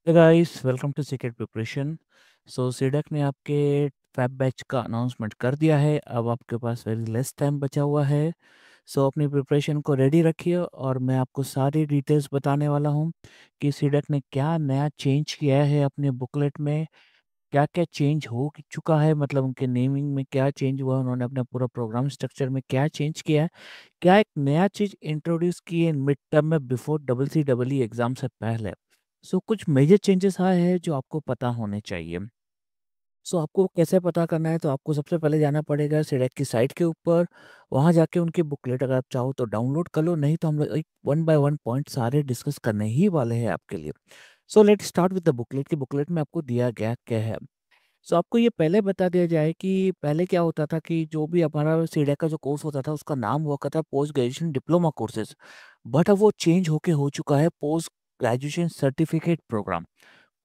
Hey guys, welcome to secret preparation. So सीडक ने आपके फैब बैच का अनाउंसमेंट कर दिया है। अब आपके पास वेरी लेस टाइम बचा हुआ है। सो अपनी प्रिपरेशन को रेडी रखिए और मैं आपको सारी डिटेल्स बताने वाला हूँ कि सीडक ने क्या नया चेंज किया है अपने बुकलेट में। क्या क्या चेंज हो चुका है, मतलब उनके नेमिंग में क्या चेंज हुआ, उन्होंने अपना पूरा प्रोग्राम स्ट्रक्चर में क्या चेंज किया है, क्या एक नया चीज़ इंट्रोड्यूस की है मिड टर्म में before double C double E exam से पहले। सो कुछ मेजर चेंजेस आए हैं जो आपको पता होने चाहिए। सो आपको कैसे पता करना है, तो आपको सबसे पहले जाना पड़ेगा सिडैक की साइट के ऊपर। वहाँ जाके उनकी बुकलेट अगर आप चाहो तो डाउनलोड कर लो, नहीं तो हम लोग एक वन बाय वन पॉइंट सारे डिस्कस करने ही वाले हैं आपके लिए। So let's start with the booklet. की बुकलेट में आपको दिया गया क्या है। सो आपको ये पहले बता दिया जाए कि पहले क्या होता था कि जो भी हमारा सीडैक का जो कोर्स होता था उसका नाम हुआ करता था post graduation diploma courses. But अब वो चेंज होके हो चुका है post graduation certificate program.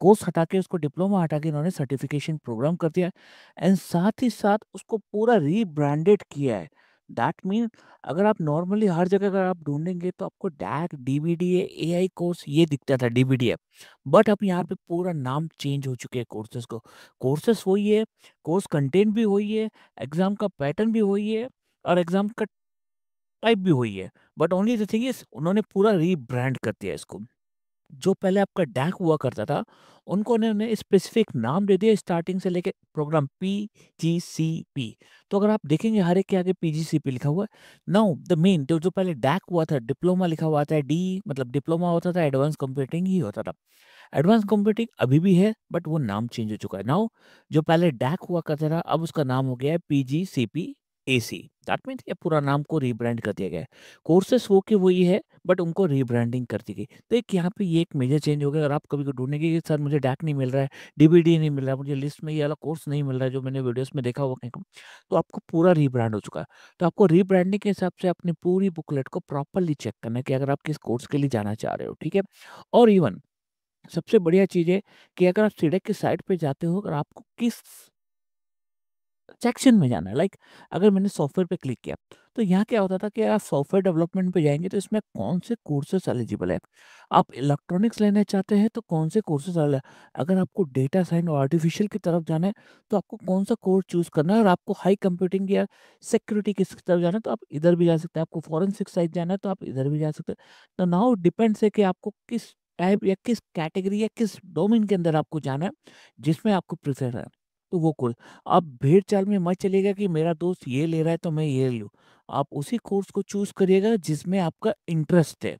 Course हटा के उसको डिप्लोमा हटा के इन्होंने सर्टिफिकेशन प्रोग्राम कर दिया है एंड साथ ही साथ उसको पूरा रीब्रांडेड किया है। दैट मीन अगर आप नॉर्मली हर जगह अगर आप ढूंढेंगे तो आपको डैक डीबीडीए एआई कोर्स ये दिखता था डीबीडीए। बट अब यहाँ पे पूरा नाम चेंज हो चुके हैं कोर्सेज को। कोर्सेज वही है, कोर्स कंटेंट भी वही है, एग्जाम का पैटर्न भी वही है और एग्जाम का टाइप भी वही है। But only the thing is उन्होंने पूरा रीब्रांड कर दिया इसको। जो पहले आपका डैक हुआ करता था, उनको उन्होंने स्पेसिफिक नाम दे दिया स्टार्टिंग से लेके प्रोग्राम पीजीसीपी। तो अगर आप देखेंगे हर एक के आगे पीजीसीपी लिखा हुआ है। नाउ द मेन जो जो पहले डैक हुआ था डिप्लोमा लिखा हुआ था, डी मतलब डिप्लोमा होता था, एडवांस कंप्यूटिंग ही होता था। एडवांस कंप्यूटिंग अभी भी है बट वो नाम चेंज हो चुका है। नाउ जो पहले डैक हुआ करता था अब उसका नाम हो गया है पीजीसीपी एसी। दैट मीन्स ये पूरा नाम को रीब्रांड कर दिया गया है। कोर्सेस वो के वही है बट उनको रीब्रांडिंग कर दी गई। तो एक यहाँ पे ये एक मेजर चेंज हो गया। अगर आप कभी को ढूंढेंगे कि सर मुझे डैक नहीं मिल रहा है, डीबीडी नहीं मिल रहा है, मुझे लिस्ट में ये वाला कोर्स नहीं मिल रहा है जो मैंने वीडियोस में देखा हुआ कहीं को, तो आपको पूरा रीब्रांड हो चुका है। तो आपको रीब्रांडिंग के हिसाब से अपनी पूरी बुकलेट को प्रॉपरली चेक करना है कि अगर आप किस कोर्स के लिए जाना चाह रहे हो, ठीक है। और इवन सबसे बढ़िया चीज़ है कि अगर आप सीडैक की साइट पे जाते हो, अगर आपको किस सेक्शन में जाना है, लाइक अगर मैंने सॉफ्टवेयर पे क्लिक किया तो यहाँ क्या होता था कि आप सॉफ्टवेयर डेवलपमेंट पे जाएंगे तो इसमें कौन से कोर्सेस एलिजिबल है। आप इलेक्ट्रॉनिक्स लेना चाहते हैं तो कौन से कोर्सेज है। अगर आपको डेटा साइंस और आर्टिफिशियल की तरफ जाना है तो आपको कौन सा कोर्स चूज करना है। और आपको हाई कंप्यूटिंग या सिक्योरिटी की तरफ जाना है तो आप इधर भी जा सकते हैं। आपको फॉरेंसिक साइड जाना है तो आप इधर भी जा सकते हैं। तो नाउ डिपेंड्स है कि आपको किस टाइप या किस कैटेगरी या किस डोमेन के अंदर आपको जाना है, जिसमें आपको प्रेफर है। तो वो कोर्स आप भेड़-चाल में मत चलिएगा कि मेरा दोस्त ये ले रहा है तो मैं ये लूँ। आप उसी कोर्स को चूज़ करिएगा जिसमें आपका इंटरेस्ट है।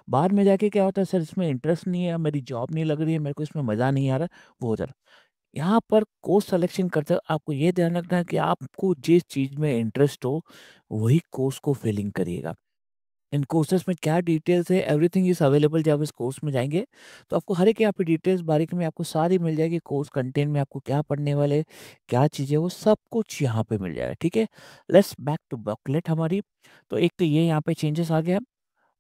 बाद में जाके क्या होता है, सर इसमें इंटरेस्ट नहीं है, मेरी जॉब नहीं लग रही है, मेरे को इसमें मज़ा नहीं आ रहा, वो हो जाता है। यहाँ पर कोर्स सिलेक्शन करते वक़्त आपको ये ध्यान रखना है कि आपको जिस चीज़ में इंटरेस्ट हो, वही कोर्स को फिलिंग करिएगा। इन कोर्सेज़ में क्या डिटेल्स है, एवरीथिंग इज़ अवेलेबल। जब इस कोर्स में जाएँगे, तो आपको हर एक यहाँ पे डिटेल्स बारीकी में आपको सारी मिल जाएगी। कोर्स कंटेंट में आपको क्या पढ़ने वाले, क्या चीज़ें, वो सब कुछ यहाँ पे मिल जाएगा, ठीक है। लेट्स बैक टू बुकलेट हमारी। तो एक तो ये यहाँ पे चेंजेस आ गया।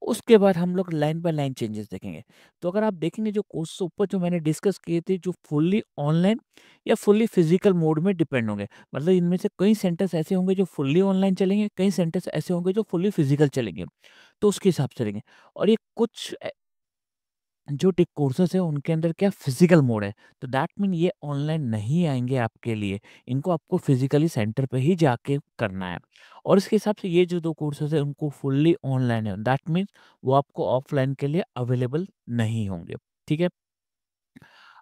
उसके बाद हम लोग लाइन बाय लाइन चेंजेस देखेंगे। तो अगर आप देखेंगे जो कोर्स ऊपर जो मैंने डिस्कस किए थे, जो फुल्ली ऑनलाइन या फुल्ली फिजिकल मोड में डिपेंड होंगे। मतलब इनमें से कई सेंटर्स ऐसे होंगे जो फुल्ली ऑनलाइन चलेंगे, कई सेंटर्स ऐसे होंगे जो फुल्ली फिजिकल चलेंगे। तो उसके हिसाब से चलेंगे। और ये कुछ जो टिक कोर्सेज़ हैं उनके अंदर क्या फिजिकल मोड है। तो दैट मीन ये ऑनलाइन नहीं आएँगे आपके लिए। इनको आपको फिजिकली सेंटर पे ही जाके करना है। और इसके हिसाब से ये जो 2 कोर्सेज़ हैं उनको फुल्ली ऑनलाइन है। दैट मीन्स वो आपको ऑफलाइन के लिए अवेलेबल नहीं होंगे। ठीक है?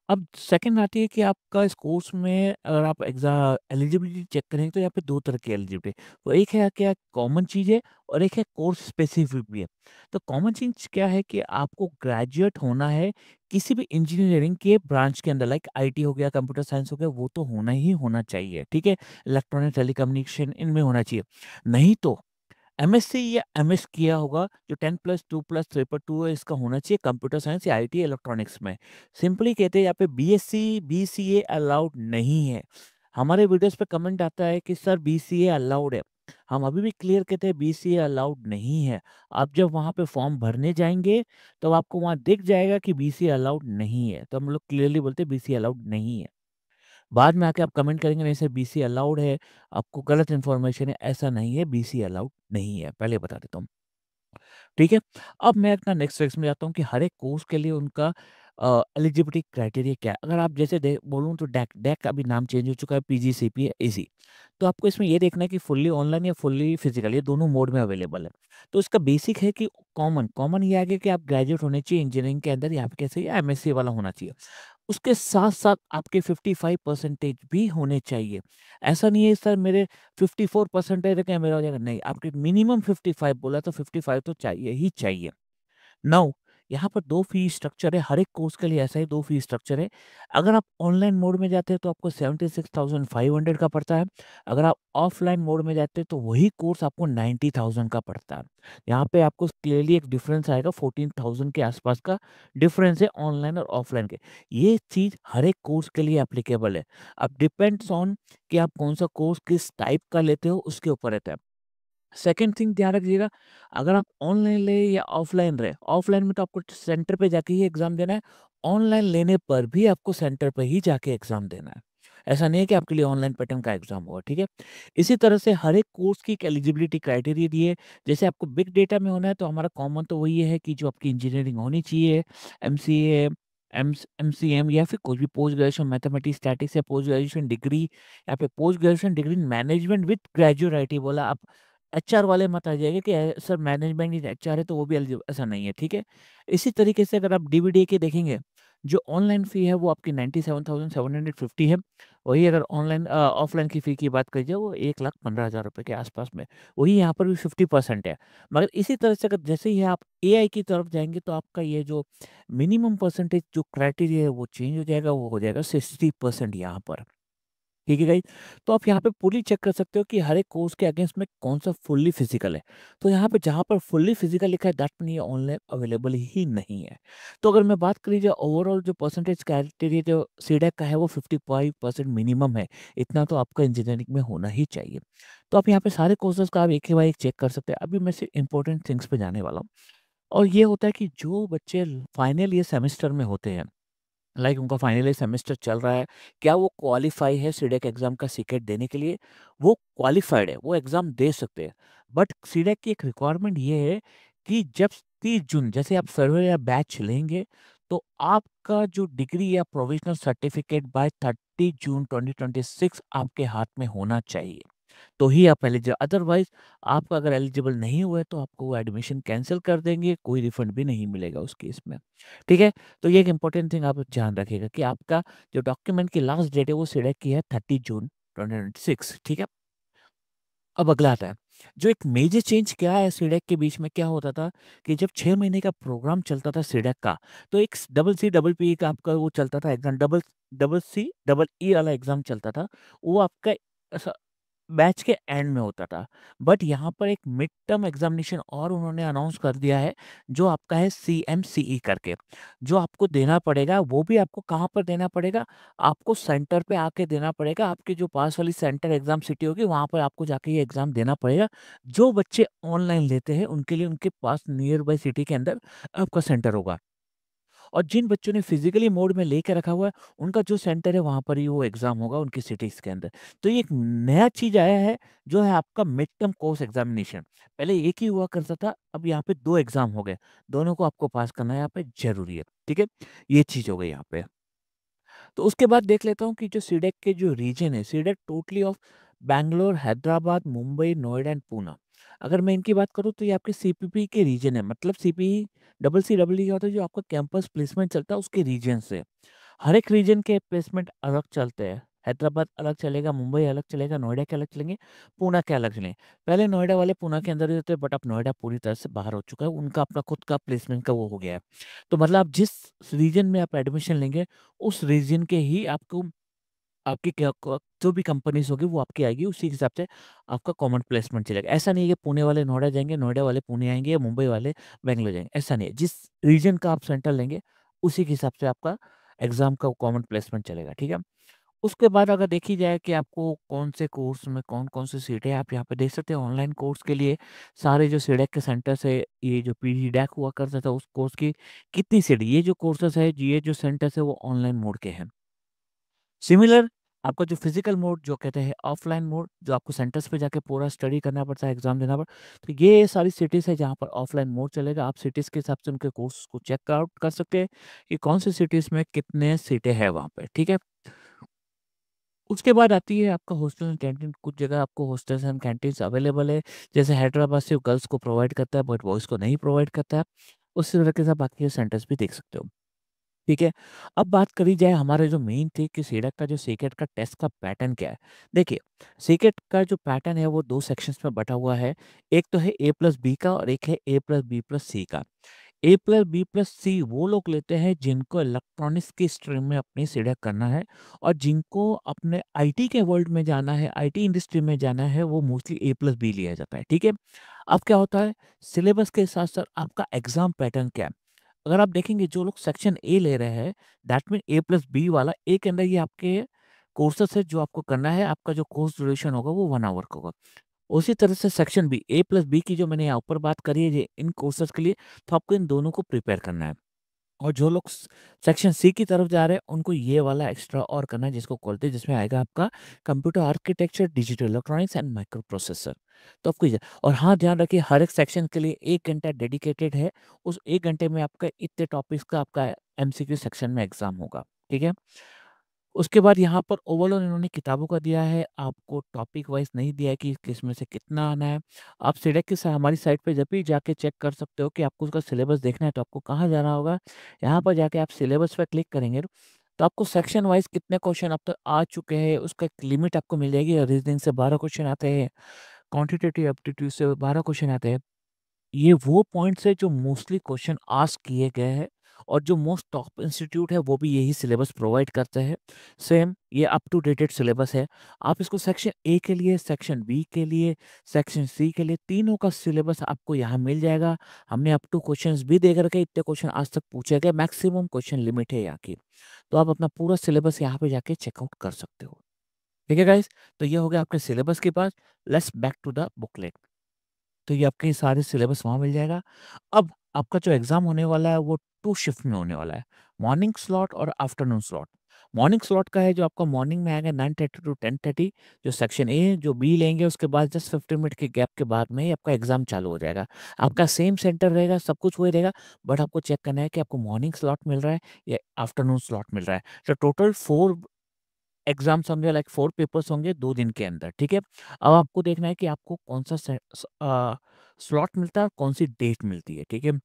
अब सेकंड आती है कि आपका इस कोर्स में अगर आप एलिजिबिलिटी चेक करेंगे तो यहाँ पे 2 तरह की एलिजिबिलिटी। तो एक है क्या कॉमन चीज़ है और एक है कोर्स स्पेसिफिक भी है। तो कॉमन चीज़ क्या है कि आपको ग्रेजुएट होना है किसी भी इंजीनियरिंग के ब्रांच के अंदर, लाइक आईटी हो गया, कंप्यूटर साइंस हो गया, वो तो होना ही होना चाहिए, ठीक है? इलेक्ट्रॉनिक टेलीकम्युनिकेशन इनमें होना चाहिए। नहीं तो एमएससी या एमएस किया होगा, जो 10 प्लस 2 प्लस 3/2 है, इसका होना चाहिए कंप्यूटर साइंस या आईटी इलेक्ट्रॉनिक्स में। सिंपली कहते हैं यहाँ पे बीएससी बीसीए अलाउड नहीं है। हमारे वीडियोस पे कमेंट आता है कि सर बीसीए अलाउड है। हम अभी भी क्लियर कहते हैं बीसीए अलाउड नहीं है। आप जब वहाँ पे फॉर्म भरने जाएंगे तो आपको वहाँ दिख जाएगा कि बीसीए अलाउड नहीं है। तो हम लोग क्लियरली बोलते हैं बीसीए अलाउड नहीं है। बाद में आके आप कमेंट करेंगे नहीं सर बीसीए अलाउड है, आपको गलत इन्फॉर्मेशन है, ऐसा नहीं है, बीसीए अलाउड नहीं है, पहले बता देता हूँ। ठीक है? अब मैं अपना नेक्स्ट फेज़ में जाता हूँ कि हर एक कोर्स के लिए उनका एलिजिबिलिटी क्राइटेरिया क्या है? अगर आप जैसे दे बोलूँ तो डैक डैक का भी नाम चेंज हो चुका है, पीजीसीपी है, एसी। तो आपको इसमें ये देखना है कि फुल्ली ऑनलाइन या फुल्ली फिजिकल, ये दोनों मोड में अवेलेबल है। तो इसका बेसिक है कि कॉमन कॉमन ये आ गया कि आप ग्रेजुएट होने चाहिए इंजीनियरिंग के अंदर, या फिर कैसे या एमएससी वाला होना चाहिए। उसके साथ-साथ आपके 55 परसेंटेज भी होने चाहिए। ऐसा नहीं है सर मेरे 54 परसेंटेज है क्या मेरा हो जाएगा? नहीं, आपके मिनिमम 55 बोला तो 55 तो चाहिए ही चाहिए। नाउ यहाँ पर 2 फ़ी स्ट्रक्चर है, हर एक कोर्स के लिए ऐसा ही 2 फ़ी स्ट्रक्चर है। अगर आप ऑनलाइन मोड में जाते हैं तो आपको 76,500 का पड़ता है। अगर आप ऑफलाइन मोड में जाते हैं तो वही कोर्स आपको 90,000 का पड़ता है। यहाँ पे आपको क्लियरली एक डिफरेंस आएगा, 14,000 के आसपास का डिफरेंस है ऑनलाइन और ऑफलाइन के। ये चीज़ हर एक कोर्स के लिए एप्लीकेबल है। अब डिपेंड्स ऑन कि आप कौन-सा कोर्स किस टाइप का लेते हो उसके ऊपर रहता है। सेकंड थिंग ध्यान रखिएगा, अगर आप ऑनलाइन ले या ऑफलाइन रहे, ऑफलाइन में तो आपको सेंटर पे जाके ही एग्ज़ाम देना है, ऑनलाइन लेने पर भी आपको सेंटर पे ही जाके एग्ज़ाम देना है। ऐसा नहीं है कि आपके लिए ऑनलाइन पैटर्न का एग्ज़ाम होगा, ठीक है? इसी तरह से हर एक कोर्स की एक एलिजिबिलिटी क्राइटेरिया दी है, जैसे आपको बिग डेटा में होना है तो हमारा कॉमन तो वही है कि जो आपकी इंजीनियरिंग होनी चाहिए, एमसीए, एमसीएम या फिर कोई भी पोस्ट ग्रेजुएशन मैथमेटिक्स, स्टैटिस्टिक्स या पोस्ट ग्रेजुएशन डिग्री या फिर post graduation degree in management with graduate IT बोला आप। एचआर वाले मत आ जाइएगा कि सर मैनेजमेंट विद एचआर है तो वो भी एलिजिबल, ऐसा नहीं है, ठीक है? इसी तरीके से अगर आप डीवीडी के देखेंगे, जो ऑनलाइन फ़ी है वो आपकी 97,750 है। वही अगर ऑफलाइन की फ़ी की बात करी जाए वो 1,15,000 रुपए के आसपास में। वही यहाँ पर भी 50% है। मगर इसी तरह से अगर जैसे ही आप एआई की तरफ जाएँगे तो आपका ये जो मिनिमम परसेंटेज जो क्राइटेरिया है वो चेंज हो जाएगा, वो हो जाएगा 60% यहाँ पर। ठीक है गाइस? तो आप यहाँ पे पूरी चेक कर सकते हो कि हर एक कोर्स के अगेंस्ट में कौन-सा फुल्ली फिज़िकल है। तो यहाँ पे जहाँ पर फुल्ली फिज़िकल लिखा है दैट मीन ये ऑनलाइन अवेलेबल ही नहीं है। तो अगर मैं बात करी जाए ओवरऑल जो परसेंटेज क्राइटेरिया जो सीडेक का है वो 55% मिनिमम है। इतना तो आपका इंजीनियरिंग में होना ही चाहिए। तो आप यहाँ पे सारे कोर्सेज़ का आप एक ही बार एक चेक कर सकते हैं। अभी मैं सिर्फ इम्पोर्टेंट थिंग्स पे जाने वाला हूँ। और ये होता है कि जो बच्चे फाइनल ईयर सेमेस्टर में होते हैं, उनका फाइनल ईयर सेमेस्टर चल रहा है, क्या वो क्वालिफ़ाई है सीडेक एग्ज़ाम का सीटेट देने के लिए? वो क्वालिफ़ाइड है, वो एग्ज़ाम दे सकते हैं। बट सीडेक की एक रिक्वायरमेंट ये है कि जब 30 जून जैसे आप सर्वे या बैच लेंगे, तो आपका जो डिग्री या प्रोविज़नल सर्टिफ़िकेट बाय 30 जून 2026 आपके हाथ में होना चाहिए। तो ही आप एलिजिबल, अदरवाइज़ आप अगर एलिजिबल नहीं हुए तो आपको वो एडमिशन कैंसल कर देंगे, कोई रिफंड भी नहीं मिलेगा उस केस में। ठीक है? तो ये एक इम्पोर्टेंट थिंग आप ध्यान रखिएगा कि आपका जो डॉक्यूमेंट की लास्ट डेट है वो सिलेक्ट की है 30 जून 2026, ठीक है? अब अगला आता है, जो एक मेजर चेंज क्या है सीडेक के बीच में क्या होता था कि जब 6 महीने का प्रोग्राम चलता था सीडेक का, तो एक डबल सी डबल पी का आपका वो चलता था exam, double double C double E वाला एग्ज़ाम चलता था। वो आपका बैच के एंड में होता था। बट यहाँ पर एक मिड टर्म एग्ज़ामिनेशन और उन्होंने अनाउंस कर दिया है, जो आपका है सीएमसीई करके, जो आपको देना पड़ेगा, वो भी आपको कहाँ पर देना पड़ेगा? आपको सेंटर पे आके देना पड़ेगा। आपकी जो पास वाली सेंटर एग्ज़ाम सिटी होगी, वहाँ पर आपको जाके ये एग्ज़ाम देना पड़ेगा। जो बच्चे ऑनलाइन लेते हैं, उनके लिए उनके पास नियर बाय सिटी के अंदर आपका सेंटर होगा। और जिन बच्चों ने फिज़िकली मोड में लेके रखा हुआ है, उनका जो सेंटर है वहाँ पर ही वो एग्ज़ाम होगा उनकी सिटीज़ के अंदर। तो ये एक नया चीज़ आया है, जो है आपका मिड टर्म कोर्स एग्ज़ामिनेशन। पहले एक ही हुआ करता था, अब यहाँ पे 2 एग्ज़ाम हो गए। दोनों को आपको पास करना यहाँ पे ज़रूरी है, ठीक है? ये चीज़ हो गई यहाँ पे। तो उसके बाद देख लेता हूँ कि जो सीडेक के जो रीजन है, CDAC totally off Bangalore, Hyderabad, Mumbai, Noida and Poona. अगर मैं इनकी बात करूँ तो ये आपके सीपीपी के रीजन है, मतलब CPE double C double E क्या होता है, जो आपका कैंपस प्लेसमेंट चलता है उसके रीजन से। हर एक रीजन के प्लेसमेंट अलग चलते हैं। हैदराबाद अलग चलेगा, मुंबई अलग चलेगा, नोएडा के अलग चलेंगे, पूना के अलग चलेंगे। पहले नोएडा वाले पूना के अंदर ही होते, बट अब नोएडा पूरी तरह से बाहर हो चुका है, उनका अपना खुद का प्लेसमेंट का वो हो गया है। तो मतलब आप जिस रीजन में आप एडमिशन लेंगे, उस रीजन के ही आपको आपकी क्या क जो भी कंपनीज़ होगी वो आपकी आएगी, उसी के हिसाब से आपका कॉमन प्लेसमेंट चलेगा। ऐसा नहीं है कि पुणे वाले नोएडा जाएँगे, नोएडा वाले पुणे आएँगे या मुंबई वाले बैंगलोर जाएँगे, ऐसा नहीं है। जिस रीजन का आप सेंटर लेंगे, उसी के हिसाब से आपका एग्ज़ाम का कॉमन प्लेसमेंट चलेगा, ठीक है? उसके बाद अगर देखी जाए कि आपको कौन से कोर्स में कौन-कौन सी सीटें हैं, आप यहाँ पे देख सकते हैं ऑनलाइन कोर्स के लिए सारे जो सीडेक के सेंटर्स है, ये जो पीजी डैक हुआ करता था उस कोर्स की कितनी सीट, ये जो कोर्सेज़ है, ये जो सेंटर्स है वो ऑनलाइन मोड के हैं। सिमिलर आपका जो फिजिकल मोड जो कहते हैं ऑफलाइन मोड, जो आपको सेंटर्स पे जाके पूरा स्टडी करना पड़ता है, एग्जाम देना पड़ता है, तो ये सारी सिटीज़ है जहाँ पर ऑफलाइन मोड चलेगा। आप सिटीज़ के हिसाब से उनके कोर्स को चेक आउट कर सकते हैं कि कौन सी सिटीज़ में कितने सीटें हैं वहाँ पे, ठीक है। उसके बाद आती है आपका हॉस्टल एंड कैंटीन। कुछ जगह आपको हॉस्टल्स एंड कैंटीन्स अवेलेबल है, जैसे हैदराबाद सिर्फ गर्ल्स को प्रोवाइड करता है बट बॉयज़ को नहीं प्रोवाइड करता है। उसी तरीके से आप बाकी के सेंटर्स भी देख सकते हो। ठीक है। अब बात करी जाए हमारे जो मेन थी कि सीटेट का जो सीटेट का टेस्ट का पैटर्न क्या है। देखिए, सीटेट का जो पैटर्न है वो 2 सेक्शंस में बँटा हुआ है। एक तो है ए प्लस बी का और एक है ए प्लस बी प्लस सी का। ए प्लस बी प्लस सी वो लोग लेते हैं जिनको इलेक्ट्रॉनिक्स की स्ट्रीम में अपनी सीधा करना है, और जिनको अपने आईटी के वर्ल्ड में जाना है, आईटी इंडस्ट्री में जाना है, वो मोस्टली ए प्लस बी लिया जाता है, ठीक है। अब क्या होता है, सिलेबस के साथ साथ आपका एग्जाम पैटर्न क्या है। अगर आप देखेंगे जो लोग सेक्शन ए ले रहे हैं, that mean A plus B वाला, ए के अंदर ये आपके कोर्सेस है जो आपको करना है। आपका जो कोर्स ड्यूरेशन होगा वो 1 आवर का होगा। उसी तरह से सेक्शन बी, ए प्लस बी की जो मैंने यहाँ ऊपर बात करी है ये इन कोर्सेज़ के लिए, तो आपको इन दोनों को प्रिपेयर करना है। और जो लोग सेक्शन सी की तरफ जा रहे हैं उनको ये वाला एक्स्ट्रा और करना है, जिसको बोलते हैं, जिसमें आएगा आपका computer architecture, digital electronics and micro processor. तो आपको और हाँ, ध्यान रखिए हर एक सेक्शन के लिए 1 घंटा डेडिकेटेड है। उस 1 घंटे में आपका इतने टॉपिक्स का आपका एमसीक्यू सेक्शन में एग्जाम होगा, ठीक है। उसके बाद यहाँ पर ओवरऑल इन्होंने किताबों का दिया है, आपको टॉपिक वाइज़ नहीं दिया है कि किस में से कितना आना है। आप सीडेक की हमारी साइट पे जब भी जाके चेक कर सकते हो कि आपको उसका सिलेबस देखना है तो आपको कहाँ जाना होगा। यहाँ पर जाके आप सिलेबस पे क्लिक करेंगे तो आपको सेक्शन वाइज़ कितने क्वेश्चन अब तक आ चुके हैं उसका एक लिमिट आपको मिल जाएगी। रीजनिंग से 12 क्वेश्चन आते हैं, क्वांटिटेटिव एप्टीट्यूड से 12 क्वेश्चन आते हैं। ये वो पॉइंट्स है जो मोस्टली क्वेश्चन आस्क किए गए हैं, और जो मोस्ट टॉप इंस्टीट्यूट है वो भी यही सिलेबस प्रोवाइड करते हैं। सेम ये अप टू डेटेड सिलेबस है। आप इसको सेक्शन ए के लिए, सेक्शन बी के लिए, सेक्शन सी के लिए, तीनों का सिलेबस आपको यहाँ मिल जाएगा। हमने अप टू क्वेश्चंस भी दे रखे, इतने क्वेश्चन आज तक पूछे गए, मैक्सिमम क्वेश्चन लिमिट है यहाँ की। तो आप अपना पूरा सिलेबस यहाँ पे जाके चेकआउट कर सकते हो। ठीक है गाइस, तो ये हो गया आपके सिलेबस के पास। Let's back to the booklet. तो ये आपके सारे सिलेबस वहाँ मिल जाएगा। अब आपका जो एग्ज़ाम होने वाला है वो 2 शिफ्ट में होने वाला है, मॉर्निंग स्लॉट और आफ्टरनून स्लॉट। मॉर्निंग स्लॉट का है जो आपका मॉर्निंग में आएगा 9:30 टू 10:30, जो सेक्शन ए है, जो बी लेंगे उसके बाद जस्ट 15 मिनट के गैप के बाद में ही आपका एग्ज़ाम चालू हो जाएगा। आपका सेम सेंटर रहेगा, सब कुछ वही रहेगा, बट आपको चेक करना है कि आपको मॉर्निंग स्लॉट मिल रहा है या आफ्टरनून स्लॉट मिल रहा है। तो टोटल 4 एग्ज़ाम्स होंगे, लाइक 4 पेपर्स होंगे 2 दिन के अंदर, ठीक है? अब आपको देखना है कि आपको कौन-सा स्लॉट मिलता है और कौन-सी डेट मिलती है, ठीक है?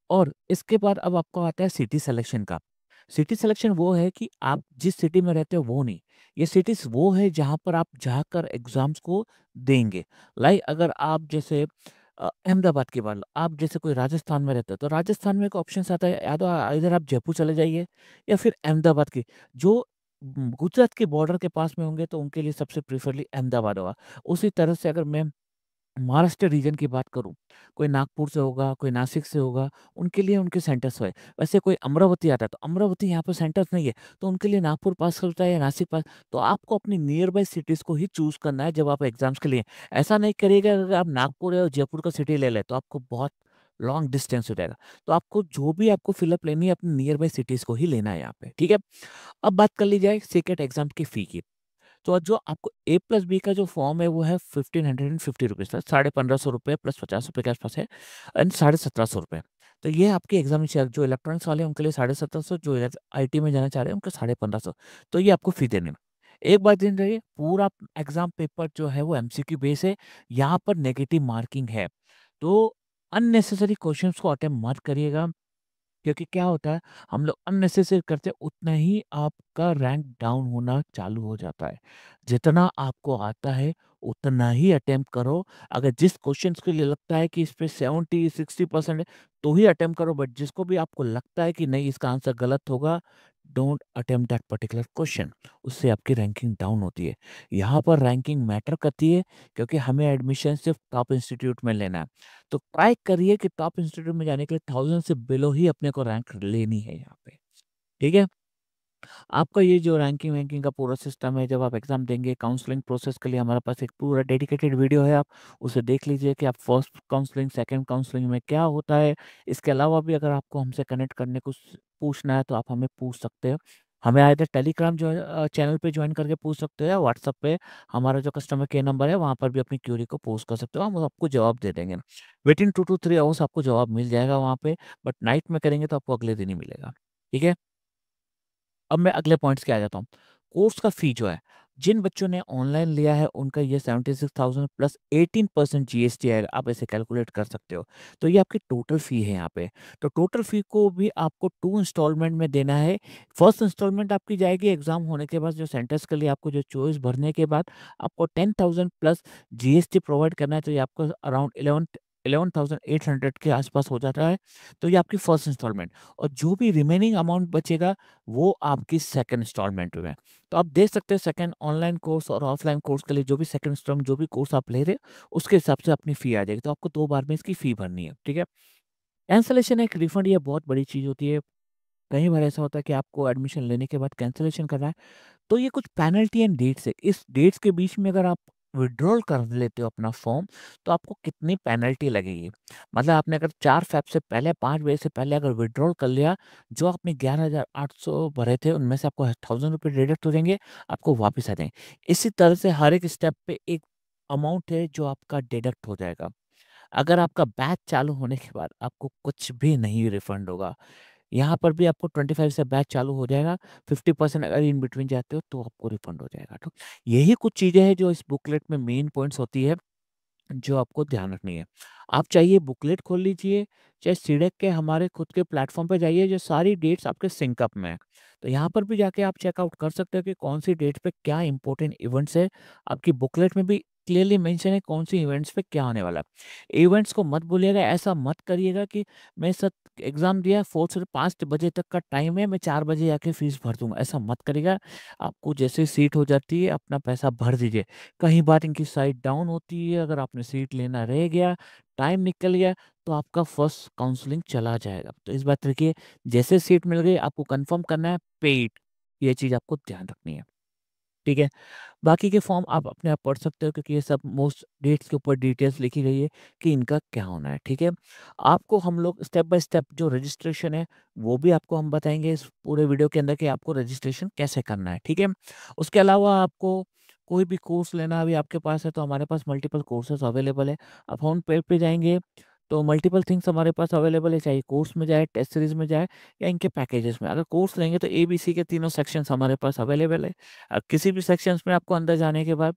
और इसके बाद अब आपको आता है सिटी सिलेक्शन का। सिटी सिलेक्शन वो है कि आप जिस सिटी में रहते हो वो नहीं, ये सिटीज़ वो है जहाँ पर आप जाकर एग्ज़ाम्स को देंगे। लाइक अगर आप जैसे अहमदाबाद की मान लो, आप जैसे कोई राजस्थान में रहते हो, तो राजस्थान में एक ऑप्शंस आता है, या तो इधर आप जयपुर चले जाइए या फिर अहमदाबाद की। जो गुजरात के बॉर्डर के पास में होंगे तो उनके लिए सबसे प्रेफरली अहमदाबाद होगा। उसी तरह से अगर मैं महाराष्ट्र रीजन की बात करूँ, कोई नागपुर से होगा, कोई नासिक से होगा, उनके लिए उनके सेंटर्स है। वैसे कोई अमरावती आता है, तो अमरावती यहाँ पे सेंटर्स नहीं है, तो उनके लिए नागपुर पास होता है या नासिक पास। तो आपको अपनी नियर बाय सिटीज़ को ही चूज़ करना है जब आप एग्ज़ाम्स के लिए। ऐसा नहीं करिएगा अगर आप नागपुर या जयपुर का सिटी ले लें, तो आपको बहुत लॉन्ग डिस्टेंस हो जाएगा। तो आपको जो भी आपको फ़िलअप लेनी है, अपनी नियर बाय सिटीज़ को ही लेना है यहाँ पे, ठीक है? अब बात कर ली जाए सेकंड एग्ज़ाम की फ़ी की। तो जो आपको ए प्लस बी का जो फॉर्म है वो है 1550 रुपीज़ का, ₹1550 प्लस ₹50 के आसपास है, एंड ₹1750। तो ये आपके एग्जाम जो इलेक्ट्रॉनिक्स वाले हैं उनके लिए 1750, जो आईटी में जाना चाह रहे हैं उनके 1550। तो ये आपको फी देने में। एक बात ध्यान रखिए, पूरा एग्जाम पेपर जो है वो एमसीक्यू बेस है, यहाँ पर नेगेटिव मार्किंग है। तो अननेसेसरी क्वेश्चंस को अटेम्प्ट मत करिएगा, क्योंकि क्या होता है, हम लोग अननेसेसरी करते हैं उतना ही आपका रैंक डाउन होना चालू हो जाता है। जितना आपको आता है उतना ही अटेम्प्ट करो। अगर जिस क्वेश्चंस के लिए लगता है कि इस पे 70-60% है तो ही अटेम्प्ट करो, बट जिसको भी आपको लगता है कि नहीं इसका आंसर गलत होगा, don't attempt that particular question. उससे आपकी रैंकिंग डाउन होती है। यहाँ पर रैंकिंग मैटर करती है, क्योंकि हमें एडमिशन सिर्फ टॉप इंस्टीट्यूट में लेना है। तो ट्राई करिए कि टॉप इंस्टीट्यूट में जाने के लिए 1000 से बिलो ही अपने को रैंक लेनी है यहाँ पे, ठीक है? आपका ये जो रैंकिंग वैंकिंग का पूरा सिस्टम है, जब आप एग्ज़ाम देंगे, काउंसलिंग प्रोसेस के लिए हमारे पास एक पूरा डेडिकेटेड वीडियो है, आप उसे देख लीजिए कि आप फर्स्ट काउंसलिंग, सेकंड काउंसलिंग में क्या होता है। इसके अलावा भी अगर आपको हमसे कनेक्ट करने कुछ पूछना है तो आप हमें पूछ सकते हो। हमें आइदर टेलीग्राम जो है चैनल पे जॉइन करके पूछ सकते हो या व्हाट्सएप पे हमारा जो कस्टमर केयर नंबर है वहाँ पर भी अपनी क्वेरी को पोस्ट कर सकते हो, हम आपको जवाब दे देंगे। विदिन 2 टू 3 आवर्स आपको जवाब मिल जाएगा वहाँ पे, बट नाइट में करेंगे तो आपको अगले दिन ही मिलेगा। ठीक है? अब मैं अगले पॉइंट्स पे आ जाता हूँ। कोर्स का फ़ी जो है, जिन बच्चों ने ऑनलाइन लिया है उनका ये 76,000 प्लस 18% जीएसटी आएगा, आप ऐसे कैलकुलेट कर सकते हो। तो ये आपकी टोटल फ़ी है यहाँ पे। तो टोटल फ़ी को भी आपको 2 इंस्टॉलमेंट में देना है। फर्स्ट इंस्टॉलमेंट आपकी जाएगी एग्ज़ाम होने के बाद, जो सेंटर्स के लिए आपको जो चॉइस भरने के बाद आपको 10,000 प्लस जीएसटी प्रोवाइड करना है, तो ये आपको अराउंड 11,800 के आस-पास हो जाता है। तो ये आपकी फर्स्ट इंस्टॉलमेंट, और जो भी रिमेनिंग अमाउंट बचेगा वो आपकी सेकंड इंस्टॉलमेंट में है। तो आप देख सकते हैं सेकंड ऑनलाइन कोर्स और ऑफलाइन कोर्स के लिए जो भी सेकंड इंस्टॉलमेंट जो भी कोर्स आप ले रहे हैं, उसके हिसाब से अपनी फ़ी आ जाएगी। तो आपको 2 बार में इसकी फ़ी भरनी है, ठीक है? कैंसलेशन एक रिफंड, ये बहुत बड़ी चीज़ होती है। कई बार ऐसा होता है कि आपको एडमिशन लेने के बाद कैंसलेशन करना है, तो ये कुछ पेनल्टी एंड डेट्स है। इस डेट्स के बीच में अगर आप विथड्रॉल कर लेते हो अपना फॉर्म, तो आपको कितनी पेनल्टी लगेगी। मतलब आपने अगर 4 फ़ेब से पहले 5 बजे से पहले अगर विथड्रॉल कर लिया, जो आपने 11,800 भरे थे उनमें से आपको ₹1000 डिडक्ट हो जाएँगे, आपको वापस आ जाएँगे। इसी तरह से हर एक स्टेप पे एक अमाउंट है जो आपका डिडक्ट हो जाएगा। अगर आपका बैच चालू होने के बाद आपको कुछ भी नहीं रिफंड होगा। यहाँ पर भी आपको 25 से बैच चालू हो जाएगा, 50% अगर इन बिटवीन जाते हो तो आपको रिफंड हो जाएगा। तो यही कुछ चीज़ें हैं जो इस बुकलेट में मेन पॉइंट्स होती है, जो आपको ध्यान रखनी है। आप चाहिए बुकलेट खोल लीजिए, चाहे सीडेक के हमारे खुद के प्लेटफ़ॉर्म पे जाइए, जो सारी डेट्स आपके सिंक अप में है। तो यहाँ पर भी जाके आप चेकआउट कर सकते हो कि कौन-सी डेट पे क्या इम्पोर्टेंट इवेंट्स है। आपकी बुकलेट में भी क्लियरली मेंशन है कौन-सी इवेंट्स पे क्या होने वाला है। इवेंट्स को मत भूलिएगा, ऐसा मत करिएगा कि मैं सर एग्ज़ाम दिया 4 से 5 बजे तक का टाइम है, मैं 4 बजे आके फ़ीस भर दूँगा, ऐसा मत करिएगा। आपको जैसे ही सीट हो जाती है, अपना पैसा भर दीजिए। कई बार इनकी साइट डाउन होती है, अगर आपने सीट लेना रह गया, टाइम निकल गया, तो आपका फर्स्ट काउंसलिंग चला जाएगा। तो इस बात रखिए, जैसे सीट मिल गई आपको कंफर्म करना है पेड, ये चीज़ आपको ध्यान रखनी है, ठीक है? बाकी के फॉर्म आप अपने आप पढ़ सकते हो, क्योंकि ये सब मोस्ट डेट्स के ऊपर डिटेल्स लिखी गई है कि इनका क्या होना है, ठीक है? आपको हम लोग स्टेप बाय स्टेप जो रजिस्ट्रेशन है, वो भी आपको हम बताएँगे इस पूरे वीडियो के अंदर कि आपको रजिस्ट्रेशन कैसे करना है, ठीक है? उसके अलावा आपको कोई भी कोर्स लेना अभी आपके पास है, तो हमारे पास मल्टीपल कोर्सेज़ अवेलेबल है। आप होम पेज पे जाएँगे, तो मल्टीपल थिंग्स हमारे पास अवेलेबल है, चाहे कोर्स में जाए, टेस्ट सीरीज़ में जाए या इनके पैकेजेस में। अगर कोर्स लेंगे तो एबीसी के तीनों सेक्शंस हमारे पास अवेलेबल है। किसी भी सेक्शंस में आपको अंदर जाने के बाद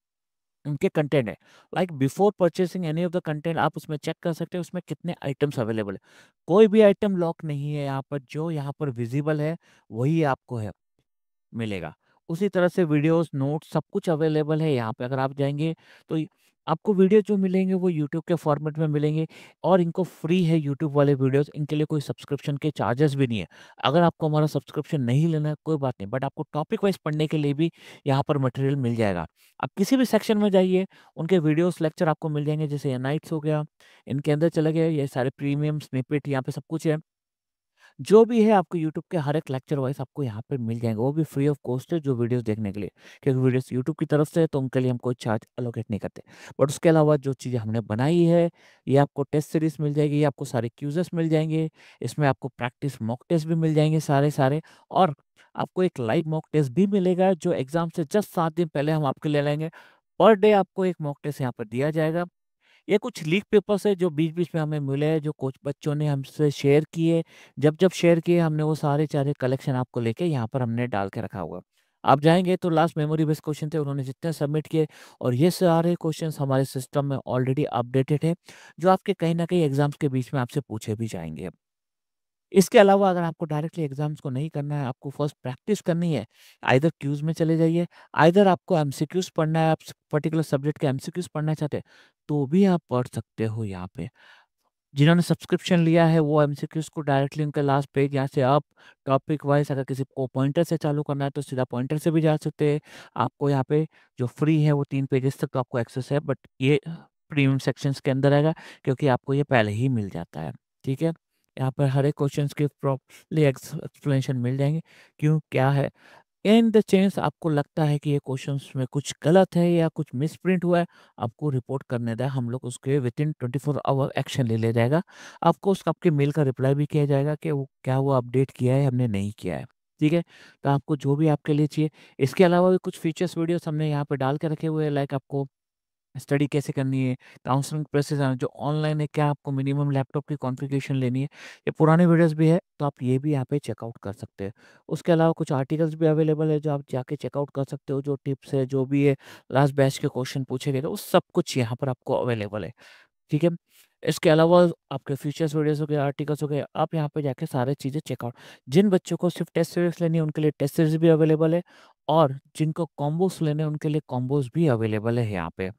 उनके कंटेंट है, like before purchasing any of the content आप उसमें चेक कर सकते हो उसमें कितने आइटम्स अवेलेबल है। कोई भी आइटम लॉक नहीं है यहाँ पर, जो यहाँ पर विजिबल है वही आपको है मिलेगा। उसी तरह से वीडियोज़, नोट्स सब कुछ अवेलेबल है यहाँ पे। अगर आप जाएँगे तो आपको वीडियो जो मिलेंगे वो यूट्यूब के फॉर्मेट में मिलेंगे, और इनको फ्री है यूट्यूब वाले वीडियोज़, इनके लिए कोई सब्सक्रिप्शन के चार्जेस भी नहीं है। अगर आपको हमारा सब्सक्रिप्शन नहीं लेना है कोई बात नहीं, बट आपको टॉपिक वाइज़ पढ़ने के लिए भी यहाँ पर मटेरियल मिल जाएगा। आप किसी भी सेक्शन में जाइए, उनके वीडियोज़, लेक्चर आपको मिल जाएँगे, जैसे एनाइट्स हो गया, इनके अंदर चले गए ये सारे प्रीमियम स्निपेट, यहाँ पे सब कुछ है। जो भी है आपको यूट्यूब के हर एक लेक्चर वाइज़ आपको यहाँ पे मिल जाएँगे, वो भी फ्री ऑफ कॉस्ट है जो वीडियोज़ देखने के लिए। क्योंकि वीडियोज़ यूट्यूब की तरफ से है तो उनके लिए हम कोई चार्ज एलोकेट नहीं करते। बट उसके अलावा जो चीज़ें हमने बनाई है, ये आपको टेस्ट सीरीज़ मिल जाएगी, ये आपको सारे क्विज़ेस मिल जाएँगे, इसमें आपको प्रैक्टिस मॉक टेस्ट भी मिल जाएँगे सारे-सारे, और आपको एक लाइव मॉक टेस्ट भी मिलेगा जो एग्ज़ाम से जस्ट 7 दिन पहले हम आपके लिए लाएँगे। पर डे आपको एक मॉक टेस्ट यहाँ पर दिया जाएगा। ये कुछ लीक पेपर्स है जो बीच-बीच में हमें मिले हैं, जो कुछ बच्चों ने हमसे शेयर किए। जब-जब शेयर किए हमने वो सारे कलेक्शन आपको लेके यहाँ पर हमने डाल के रखा हुआ है। आप जाएँगे तो लास्ट मेमोरी बेस्ड क्वेश्चन थे, उन्होंने जितने सबमिट किए, और ये सारे क्वेश्चन्स हमारे सिस्टम में ऑलरेडी अपडेटेड है, जो आपके कहीं न कहीं एग्ज़ाम्स के बीच में आपसे पूछे भी जाएँगे। इसके अलावा अगर आपको डायरेक्टली एग्ज़ाम्स को नहीं करना है, आपको फर्स्ट प्रैक्टिस करनी है, आइदर क्यूज़ में चले जाइए, आइदर आपको एमसीक्यूज़ पढ़ना है, आप पर्टिकुलर सब्जेक्ट के एमसीक्यूज़ पढ़ना चाहते हैं, तो भी आप पढ़ सकते हो यहाँ पे। जिन्होंने सब्सक्रिप्शन लिया है वो एमसीक्यूज़ को डायरेक्टली उनका लास्ट पेज यहाँ से अप, टॉपिक वाइज़ अगर किसी को पॉइंटर से चालू करना है तो सीधा पॉइंटर से भी जा सकते हैं। आपको यहाँ पे जो फ्री है वो 3 पेजेज़ तक तो आपको एक्सेस है, बट ये प्रीमियम सेक्शंस के अंदर आएगा, क्योंकि आपको ये पहले ही मिल जाता है। ठीक है? यहाँ पर हर एक क्वेश्चंस के प्रॉपर्ली एक्सप्लेनेशन मिल जाएँगे, क्यों, क्या है। इन द चांस आपको लगता है कि ये क्वेश्चंस में कुछ गलत है या कुछ मिसप्रिंट हुआ है, आपको रिपोर्ट करने दें, हम लोग उसके विथिन 24 आवर एक्शन ले लिया जाएगा। आपको उस आपके मेल का रिप्लाई भी किया जाएगा कि वो क्या वो अपडेट किया है, हमने नहीं किया है। ठीक है? तो आपको जो भी आपके लिए चाहिए, इसके अलावा भी कुछ फीचर्स वीडियोज़ हमने यहाँ पे डाल के रखे हुए हैं, लाइक आपको स्टडी कैसे करनी है, काउंसलिंग प्रोसेस जो ऑनलाइन है, क्या आपको मिनिमम लैपटॉप की कॉन्फ़िगरेशन लेनी है, ये पुराने वीडियोज़ भी है, तो आप ये भी यहाँ पे चेकआउट कर सकते हैं। उसके अलावा कुछ आर्टिकल्स भी अवेलेबल है, जो आप जाके चेकआउट कर सकते हो, जो टिप्स है, जो भी है, लास्ट बैच के क्वेश्चन पूछे गए थे, वो सब कुछ यहाँ पर आपको अवेलेबल है, ठीक है? इसके अलावा आपके फीचर्स वीडियोज़ हो गए, आर्टिकल्स हो गए, आप यहाँ पे जाके सारी चीज़ें चेकआउट जिन बच्चों को सिर्फ़ टेस्ट सीरीज़ लेनी है, उनके लिए टेस्ट सीरीज़ भी अवेलेबल है और जिनको कॉम्बोस लेने हैं, उनके लिए कॉम्बोस भी अवेलेबल है यहाँ पे।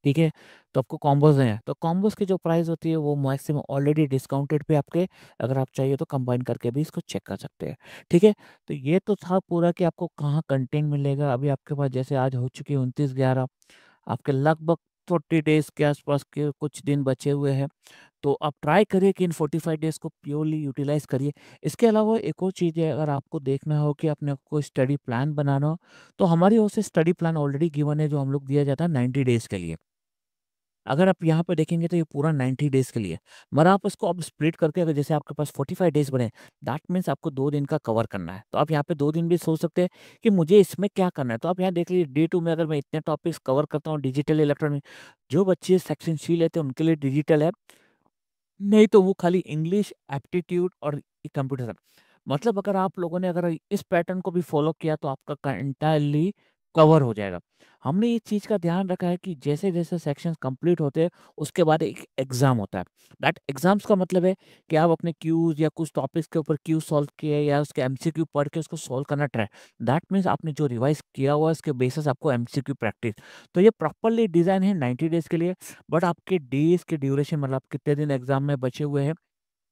ठीक है? तो आपको कॉम्बोज़ हैं, तो कॉम्बोज़ की जो प्राइस होती है वो मैक्सिमम ऑलरेडी डिस्काउंटेड पे आपके अगर आप चाहिए तो कंबाइन करके भी इसको चेक कर सकते हैं। ठीक है? तो ये तो था पूरा कि आपको कहाँ कंटेंट मिलेगा। अभी आपके पास जैसे आज हो चुकी है 29/11 आपके लगभग 40 डेज़ के आसपास के कुछ दिन बचे हुए हैं। तो आप ट्राई करिए कि इन 45 डेज़ को प्योरली यूटिलाइज़ करिए। इसके अलावा एक और चीज़ है अगर आपको देखना हो कि अपने को स्टडी प्लान बनाना हो, तो हमारी ओर से स्टडी प्लान ऑलरेडी गिवन है जो हम लोग दिया जाता है 90 डेज़ के लिए। अगर आप यहाँ पे देखेंगे तो ये पूरा 90 डेज़ के लिए, मगर आप इसको अब स्प्लिट करके अगर जैसे आपके पास 45 डेज़ बने, दैट मीन्स आपको 2 दिन का कवर करना है। तो आप यहाँ पे 2 दिन भी सोच सकते हैं कि मुझे इसमें क्या करना है। तो आप यहाँ देख लीजिए डे 2 में अगर मैं इतने टॉपिक्स कवर करता हूँ डिजिटल इलेक्ट्रॉनिक, जो बच्चे सेक्शन सी लेते हैं उनके लिए डिजिटल है, नहीं तो वो खाली इंग्लिश, एप्टीट्यूड और कंप्यूटर साइंस। मतलब अगर आप लोगों ने अगर इस पैटर्न को भी फ़ॉलो किया तो आपका एंटायरली कवर हो जाएगा। हमने ये चीज़ का ध्यान रखा है कि जैसे-जैसे सेक्शंस कंप्लीट होते हैं, उसके बाद एक एग्ज़ाम होता है। दैट एग्ज़ाम्स का मतलब है कि आप अपने क्यूज़ या कुछ टॉपिक्स के ऊपर क्यूज़ सॉल्व किए या उसके एमसीक्यू पढ़ के उसको सॉल्व करना ट्राई। दैट मीन्स आपने जो रिवाइज़ किया हुआ है उसके बेसिस आपको एमसीक्यू प्रैक्टिस। तो ये प्रॉपर्ली डिज़ाइन है 90 डेज़ के लिए। बट आपके डेज़ के ड्यूरेशन मतलब कितने दिन एग्ज़ाम में बचे हुए हैं,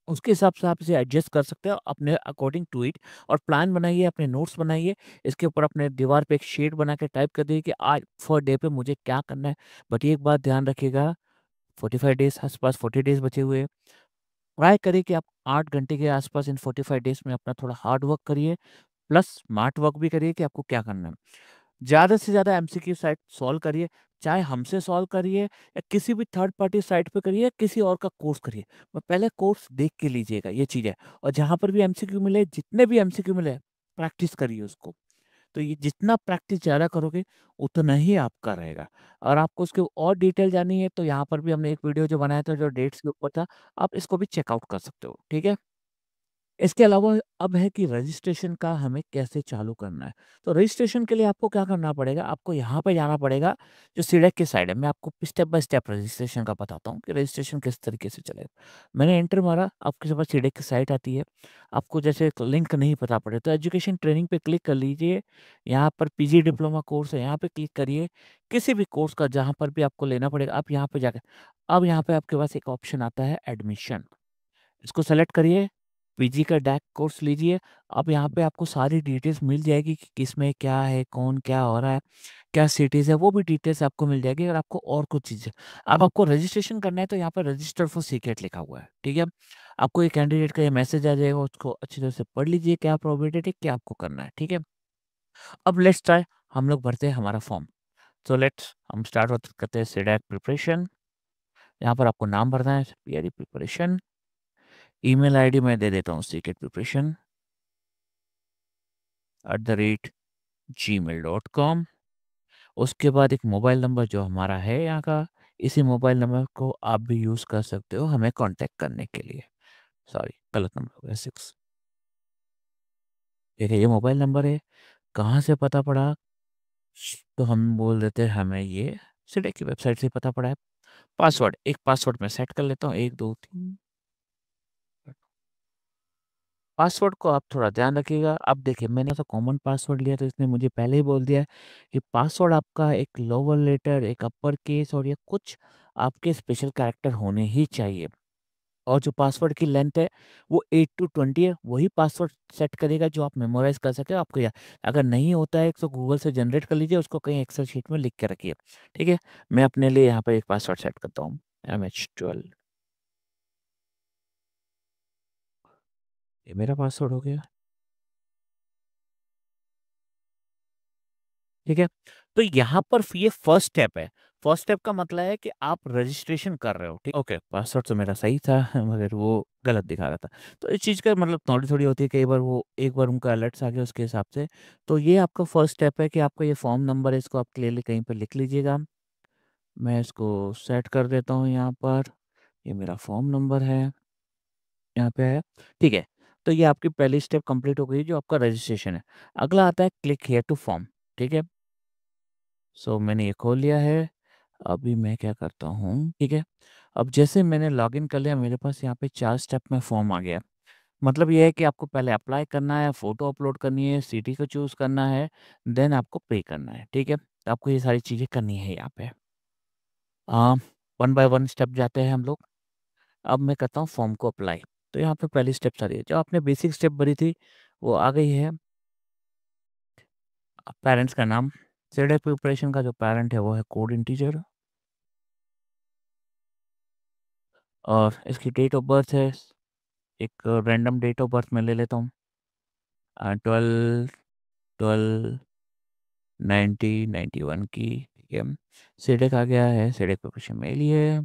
उसके हिसाब से आप इसे एडजस्ट कर सकते हो अपने अकॉर्डिंग टू इट और प्लान बनाइए, अपने नोट्स बनाइए, इसके ऊपर अपने दीवार पे एक शीट बना के टाइप कर दीजिए कि आज फॉर डे पे मुझे क्या करना है। बट एक बात ध्यान रखिएगा 45 डेज़ आस-पास 40 डेज़ बचे हुए हैं। ट्राई करिए कि आप 8 घंटे के आस-पास इन 45 डेज़ में अपना थोड़ा हार्ड वर्क करिए, प्लस स्मार्ट वर्क भी करिए कि आपको क्या करना है। ज़्यादा से ज़्यादा एमसीक्यू साइट सॉल्व करिए, चाहे हमसे सॉल्व करिए या किसी भी थर्ड पार्टी साइट पे करिए, किसी और का कोर्स करिए। पर पहले कोर्स देख के लीजिएगा, ये चीज़ है। और जहाँ पर भी एमसीक्यू मिले, जितने भी एमसीक्यू मिले, प्रैक्टिस करिए उसको। तो ये जितना प्रैक्टिस ज़्यादा करोगे, उतना ही आपका रहेगा। और आपको उसके और डिटेल जाननी है, तो यहाँ पर भी हमने एक वीडियो जो बनाया था, जो डेट्स के ऊपर था, आप इसको भी चेकआउट कर सकते हो। ठीक है? इसके अलावा अब है कि रजिस्ट्रेशन का हमें कैसे चालू करना है। तो रजिस्ट्रेशन के लिए आपको क्या करना पड़ेगा, आपको यहाँ पे जाना पड़ेगा जो सीडैक की साइड है। मैं आपको स्टेप बाय स्टेप रजिस्ट्रेशन का बताता हूँ कि रजिस्ट्रेशन किस तरीके से चलेगा। मैंने एंटर मारा, आपके पास सीडैक की साइट आती है। आपको जैसे एक लिंक नहीं पता पड़े तो एजुकेशन ट्रेनिंग पे क्लिक कर लीजिए। यहाँ पर पीजी डिप्लोमा कोर्स है, यहाँ पे क्लिक करिए। किसी भी कोर्स का जहाँ पर भी आपको लेना पड़ेगा, आप यहाँ पे जाकर अब यहाँ पे आपके पास एक ऑप्शन आता है एडमिशन। इसको सेलेक्ट करिए, पीजी का डैक कोर्स लीजिए। अब यहाँ पे आपको सारी डिटेल्स मिल जाएगी कि किसमें क्या है, कौन क्या हो रहा है, क्या सिटीज़ है, वो भी डिटेल्स आपको मिल जाएगी और आपको और कुछ चीज़ें अब आपको रजिस्ट्रेशन करना है तो यहाँ पर रजिस्टर फॉर सीक्रेट लिखा हुआ है, ठीक है? आपको ये कैंडिडेट का ये मैसेज आ जाएगा, उसको अच्छी तरह से पढ़ लीजिए, क्या प्रोबेबिलिटी क्या आपको करना है, ठीक है? अब लेट्स ट्राई हम लोग भरते हैं हमारा फॉर्म। सो लेट्स हम स्टार्ट करते हैं सीडैक प्रिपरेशन। यहाँ पर आपको नाम भरना है, पीआरई प्रिपरेशन। ईमेल आईडी मैं दे देता हूँ सीक्रेट प्रिपरेशन @gmail.com। उसके बाद एक मोबाइल नंबर जो हमारा है यहाँ का, इसी मोबाइल नंबर को आप भी यूज़ कर सकते हो हमें कांटेक्ट करने के लिए। सॉरी गलत नंबर हो गया 6। ठीक है, ये मोबाइल नंबर है। कहाँ से पता पड़ा? तो हम बोल देते हैं हमें ये सिडैक की वेबसाइट से पता पड़ा है। पासवर्ड, एक पासवर्ड मैं सेट कर लेता हूँ 1 2 3। पासवर्ड को आप थोड़ा ध्यान रखिएगा। अब देखिए मैंने ऐसा कॉमन पासवर्ड लिया तो इसने मुझे पहले ही बोल दिया है कि पासवर्ड आपका एक लोअर लेटर, एक अपर केस और ये कुछ आपके स्पेशल कैरेक्टर होने ही चाहिए। और जो पासवर्ड की लेंथ है वो 8 टू 20 है। वही पासवर्ड सेट करेगा जो आप मेमोराइज़ कर सकें आपको याद। अगर नहीं होता है तो गूगल से जनरेट कर लीजिए, उसको कहीं एक्सेल शीट में लिख के रखिए। ठीक है? मैं अपने लिए यहाँ पे एक पासवर्ड सेट करता हूँ MH12। ये मेरा पासवर्ड हो गया। ठीक है? तो यहाँ पर ये फर्स्ट स्टेप है। फर्स्ट स्टेप का मतलब है कि आप रजिस्ट्रेशन कर रहे हो, ठीक? ओके, पासवर्ड तो मेरा सही था मगर वो गलत दिखा रहा था। तो इस चीज़ का मतलब थोड़ी-थोड़ी होती है, कई बार वो एक बार उनका अलर्ट्स आ गया उसके हिसाब से। तो ये आपका फर्स्ट स्टेप है कि आपका ये फॉर्म नंबर है, इसको आप क्लियरली कहीं पे लिख लीजिएगा। मैं इसको सेट कर देता हूँ यहाँ पर। ये मेरा फॉर्म नंबर है, यहाँ पे है, ठीक है। तो ये आपकी पहली स्टेप कंप्लीट हो गई जो आपका रजिस्ट्रेशन है। अगला आता है क्लिक हियर टू फॉर्म, ठीक है? सो मैंने ये खोल लिया है। अभी मैं क्या करता हूँ, ठीक है? अब जैसे मैंने लॉगिन कर लिया, मेरे पास यहाँ पे 4 स्टेप में फॉर्म आ गया। मतलब ये है कि आपको पहले अप्लाई करना है, फ़ोटो अपलोड करनी है, सिटी को चूज़ करना है, देन आपको पे करना है, ठीक है? तो आपको ये सारी चीज़ें करनी है यहाँ पे। अ, 1 बाय 1 स्टेप जाते हैं हम लोग। अब मैं करता हूँ फॉर्म को अप्लाई। तो यहाँ पे पहली स्टेप सारी है। जो आपने बेसिक स्टेप भरी थी, वो आ गई है। पेरेंट्स का नाम, सीधे प्रिपरेशन का जो पेरेंट है वो है कोड इंटीजर, और इसकी डेट ऑफ बर्थ है, एक रैंडम डेट ऑफ बर्थ मैं ले लेता हूँ, 12/12/1991 की, ठीक है। सीडेक आ गया है, सीडेक प्रिपरेशन मेल ही है।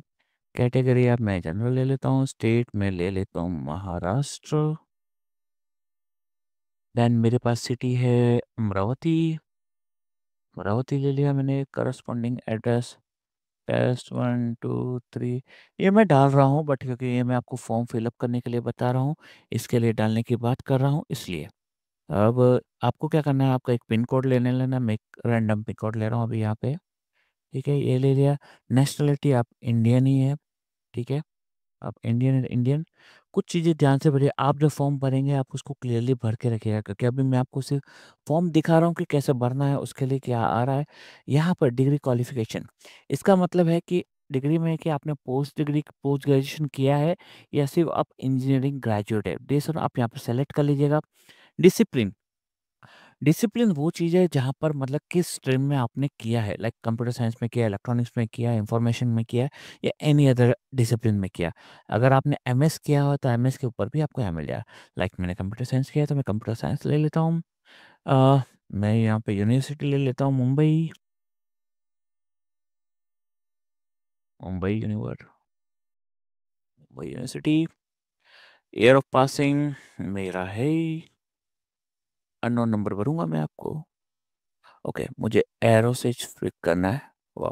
कैटेगरी अब मैं जनरल ले लेता हूँ, स्टेट में ले लेता हूँ महाराष्ट्र। देन मेरे पास सिटी है अमरावती, अमरावती ले लिया मैंने। करस्पॉन्डिंग एड्रेस टेस्ट 1 2 3, ये मैं डाल रहा हूँ बट क्योंकि ये मैं आपको फॉर्म फिलअप करने के लिए बता रहा हूँ, इसके लिए डालने की बात कर रहा हूँ इसलिए। अब आपको क्या करना है, आपका एक पिन कोड लेने लेना, मैं एक रैंडम पिन कोड ले रहा हूँ अभी यहाँ पे, ठीक है, ये ले लिया। नेशनलिटी आप इंडियन ही है, ठीक है, आप इंडियन इंडियन। कुछ चीज़ें ध्यान से भरिए, आप जो फॉर्म भरेंगे आप उसको क्लियरली भर के रखिएगा, क्योंकि अभी मैं आपको सिर्फ फॉर्म दिखा रहा हूँ कि कैसे भरना है, उसके लिए क्या आ रहा है। यहाँ पर डिग्री क्वालिफिकेशन, इसका मतलब है कि डिग्री में है कि आपने पोस्ट डिग्री पोस्ट ग्रेजुएशन किया है या सिर्फ आप इंजीनियरिंग ग्रेजुएट है, बेस्ड ऑन आप यहाँ पर सेलेक्ट कर लीजिएगा। डिसिप्लिन, डिसिप्लिन वो चीज़ है जहाँ पर मतलब किस स्ट्रीम में आपने किया है, लाइक कंप्यूटर साइंस में किया है, इलेक्ट्रॉनिक्स में किया है, इंफॉर्मेशन में किया है, या एनी अदर डिसिप्लिन में किया। अगर आपने एमएस किया हो तो एमएस के ऊपर भी आपको यहाँ मिल जाएगा। लाइक मैंने कंप्यूटर साइंस किया है तो मैं कंप्यूटर साइंस ले लेता हूँ। मैं यहाँ पे यूनिवर्सिटी ले लेता हूँ, Mumbai, Mumbai Mumbai university. Year of passing मेरा है, अननोन नंबर भरूंगा मैं आपको। ओके, मुझे एरो से फ्लिक करना है, वाह।